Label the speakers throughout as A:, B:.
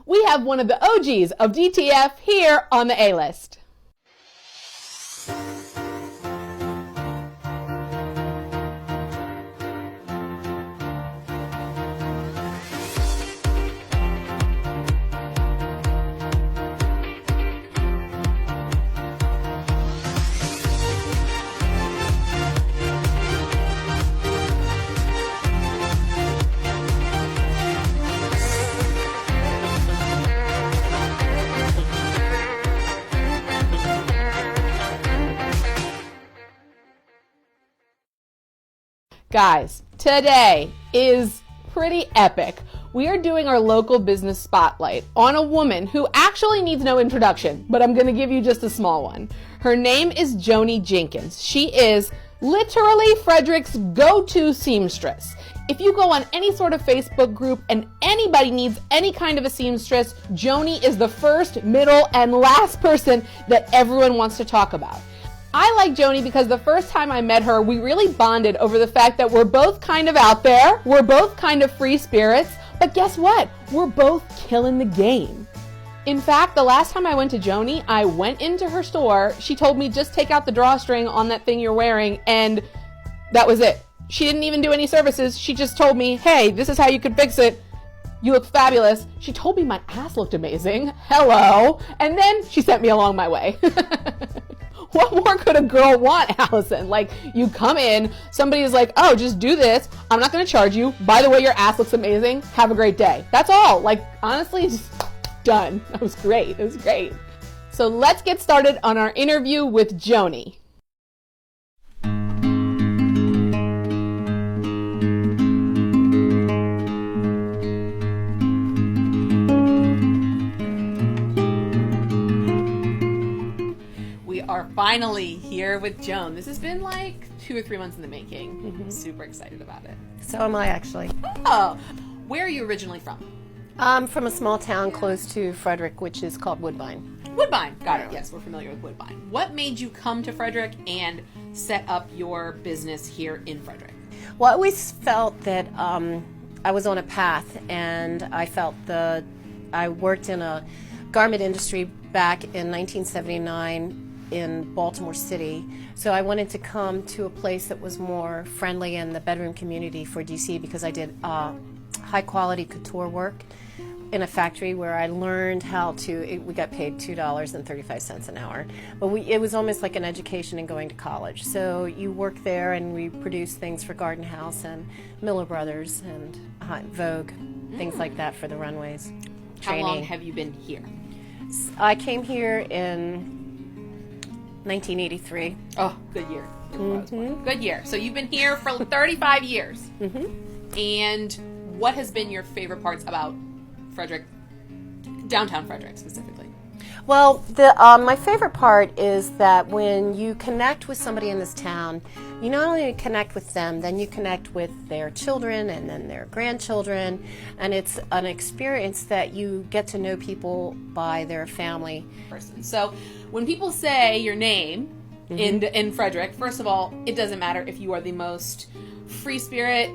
A: we have one of the OGs of DTF here on the A-List. Guys, today is pretty epic. We are doing our local business spotlight on a woman who actually needs no introduction, but I'm going to give you just a small one. Her name is Jenkins. She is literally Frederick's go-to seamstress. If you go on any sort of Facebook group and anybody needs any kind of a seamstress, Joni is the first, middle, and last person that everyone wants to talk about. I like Joni because the first time I met her, we really bonded over the fact that we're both kind of out there, we're both kind of free spirits, but guess what? We're both killing the game. In fact, the last time I went to Joni, I went into her store, she told me just take out the drawstring on that thing you're wearing, and that was it. She didn't even do any services, she just told me, hey, this is how you could fix it. You look fabulous. She told me my ass looked amazing. Hello. And then she sent me along my way. What more could a girl want, Allison? Like, you come in, somebody's like, oh, just do this. I'm not going to charge you. By the way, your ass looks amazing. Have a great day. That's all. Like, honestly, just done. That was great. It was great. So let's get started on our interview with Joni. Are finally here with Joan. This has been like 2 or 3 months in the making. I'm super excited about it.
B: So am I, actually.
A: Oh, where are you originally from?
B: I'm from a small town close to Frederick, which is called Woodbine.
A: Woodbine, got it. Yes, we're familiar with Woodbine. What made you come to Frederick and set up your business here in Frederick?
B: Well, I always felt that I was on a path, and I felt I worked in a garment industry back in 1979 in Baltimore City, so I wanted to come to a place that was more friendly in the bedroom community for DC, because I did high quality couture work in a factory where I learned how to, we got paid $2.35 an hour, but it was almost like an education in going to college. So you work there, and we produced things for Garden House and Miller Brothers and Vogue, things like that for the runways.
A: How long have you been here?
B: I came here in 1983.
A: Oh, good year. Good year. So you've been here for 35 years. And what has been your favorite parts about Frederick, downtown Frederick specifically?
B: Well, my favorite part is that when you connect with somebody in this town, you not only connect with them, then you connect with their children and then their grandchildren, and it's an experience that you get to know people by their family.
A: So when people say your name in Frederick, first of all, it doesn't matter if you are the most free spirit,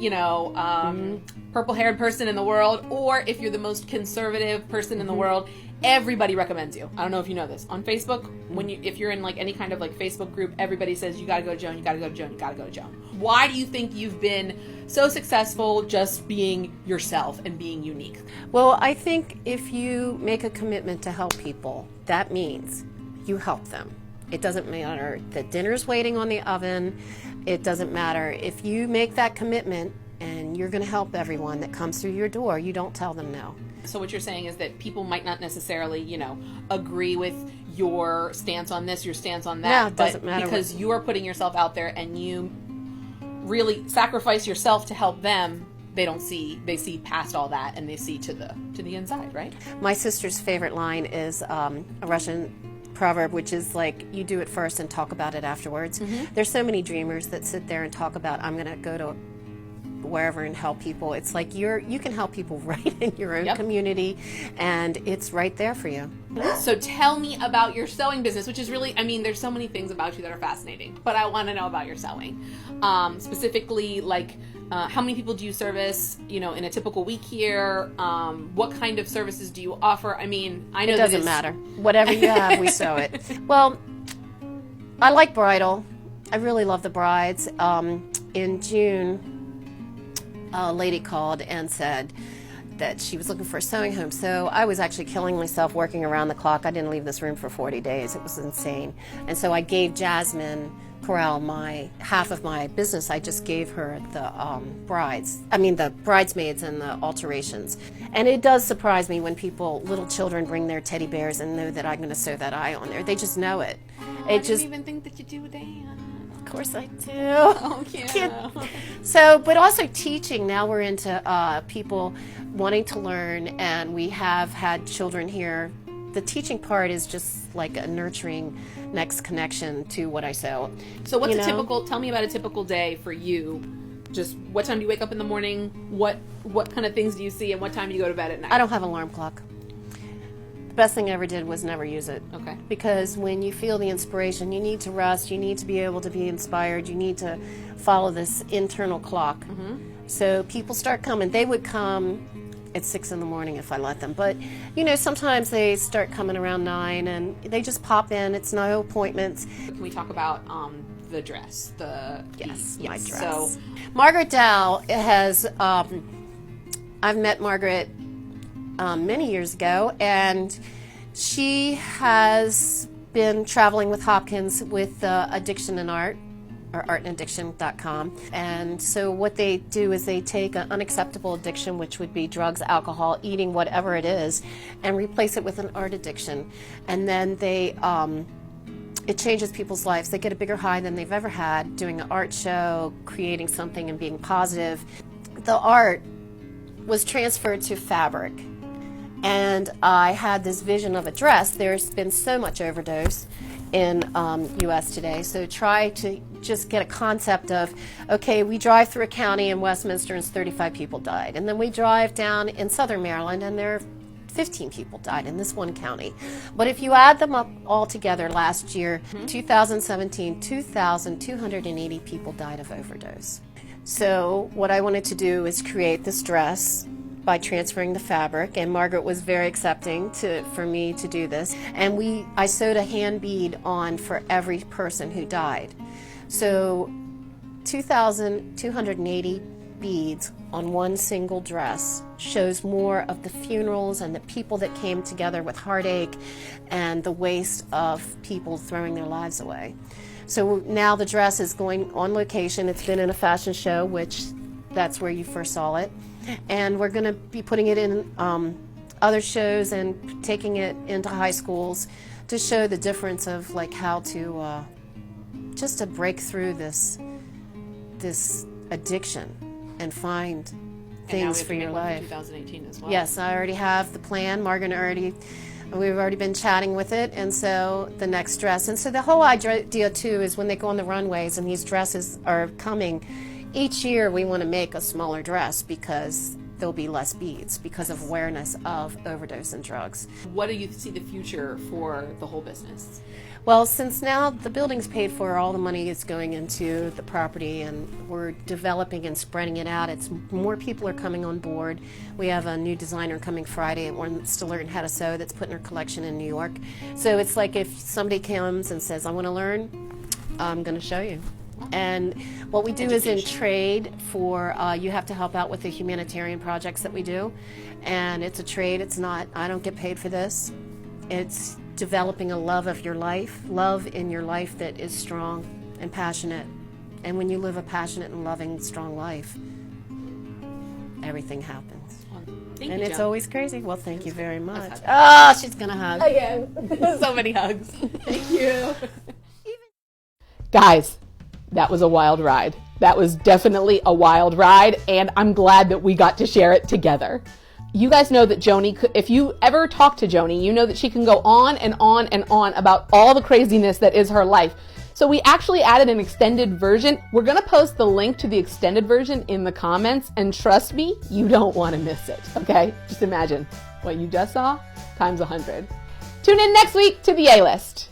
A: purple-haired person in the world, or if you're the most conservative person in the world. Everybody recommends you. I don't know if you know this. On Facebook, if you're in like any kind of like Facebook group, everybody says you gotta go to Joan, you gotta go to Joan, you gotta go to Joan. Why do you think you've been so successful just being yourself and being unique?
B: Well, I think if you make a commitment to help people, that means you help them. It doesn't matter that dinner's waiting on the oven. It doesn't matter. If you make that commitment and you're going to help everyone that comes through your door, you don't tell them no.
A: So what you're saying is that people might not necessarily, agree with your stance on this, your stance on that.
B: No, it doesn't matter.
A: Because you are putting yourself out there and you really sacrifice yourself to help them. They see past all that, and they see to the inside, right?
B: My sister's favorite line is a Russian proverb, which is like, you do it first and talk about it afterwards. There's so many dreamers that sit there and talk about, I'm going to go to wherever and help people. It's like you can help people right in your own community, and it's right there for you.
A: So tell me about your sewing business, which is really, there's so many things about you that are fascinating, but I want to know about your sewing. Specifically, like how many people do you service, in a typical week here? What kind of services do you offer? I mean, I know
B: It doesn't matter. Whatever you have, we sew it. Well, I like bridal. I really love the brides. In June, a lady called and said that she was looking for a sewing home. So I was actually killing myself working around the clock. I didn't leave this room for 40 days. It was insane. And so I gave Jasmine Corral half of my business. I just gave her the the bridesmaids and the alterations. And it does surprise me when little children bring their teddy bears and know that I'm going to sew that eye on there. They just know it.
A: I didn't even think that you do that.
B: Of course I do.
A: Oh, yeah.
B: So, but also teaching. Now we're into people wanting to learn, and we have had children here. The teaching part is just like a nurturing next connection to what I sew.
A: So what's tell me about a typical day for you. Just what time do you wake up in the morning? What kind of things do you see, and what time do you go to bed at night?
B: I don't have an alarm clock. The best thing I ever did was never use it.
A: Okay.
B: Because when you feel the inspiration, you need to rest, you need to be able to be inspired, you need to follow this internal clock. Mm-hmm. So people start coming. They would come at 6 in the morning if I let them. But, sometimes they start coming around 9 and they just pop in. It's no appointments.
A: Can we talk about the dress?
B: Yes, my dress.
A: So
B: Margaret Dow has, I've met Margaret many years ago, and she has been traveling with Hopkins with Addiction and Art, or artandaddiction.com. And so what they do is they take an unacceptable addiction, which would be drugs, alcohol, eating, whatever it is, and replace it with an art addiction. And then it changes people's lives. They get a bigger high than they've ever had doing an art show, creating something and being positive. The art was transferred to fabric. And I had this vision of a dress. There's been so much overdose in U.S. today. So try to just get a concept of, okay, we drive through a county in Westminster and 35 people died. And then we drive down in southern Maryland and there are 15 people died in this one county. But if you add them up all together, last year, 2017, 2,280 people died of overdose. So what I wanted to do is create this dress by transferring the fabric, and Margaret was very accepting for me to do this. And I sewed a hand bead on for every person who died. So 2,280 beads on one single dress shows more of the funerals and the people that came together with heartache and the waste of people throwing their lives away. So now the dress is going on location. It's been in a fashion show, which that's where you first saw it. And we're going to be putting it in other shows and taking it into high schools to show the difference of like how to just to break through this addiction and find things for your life.
A: 2018 as well.
B: Yes, I already have the plan. We've already been chatting with it, and so the next dress. And so the whole idea too is when they go on the runways and these dresses are coming, each year we want to make a smaller dress because there'll be less beads because of awareness of overdose and drugs.
A: What do you see the future for the whole business?
B: Well, since now the building's paid for, all the money is going into the property, and we're developing and spreading it out. More people are coming on board. We have a new designer coming Friday, and wants to learn how to sew, that's putting her collection in New York. So it's like if somebody comes and says, I want to learn, I'm going to show you. And what we do is in trade for, you have to help out with the humanitarian projects that we do. And it's a trade. It's not, I don't get paid for this. It's developing a love of your life, love in your life that is strong and passionate. And when you live a passionate and loving, strong life, everything happens.
A: Thank
B: and
A: you,
B: it's
A: Joan.
B: always crazy. Well, thank you very much.
A: Okay.
B: Oh, she's going to hug.
A: Again, so many hugs. Thank you. Guys, that was a wild ride. That was definitely a wild ride, and I'm glad that we got to share it together. You guys know that Joni, if you ever talk to Joni, you know that she can go on and on and on about all the craziness that is her life. So we actually added an extended version. We're going to post the link to the extended version in the comments, and trust me, you don't want to miss it, okay? Just imagine what you just saw times 100. Tune in next week to the A-List.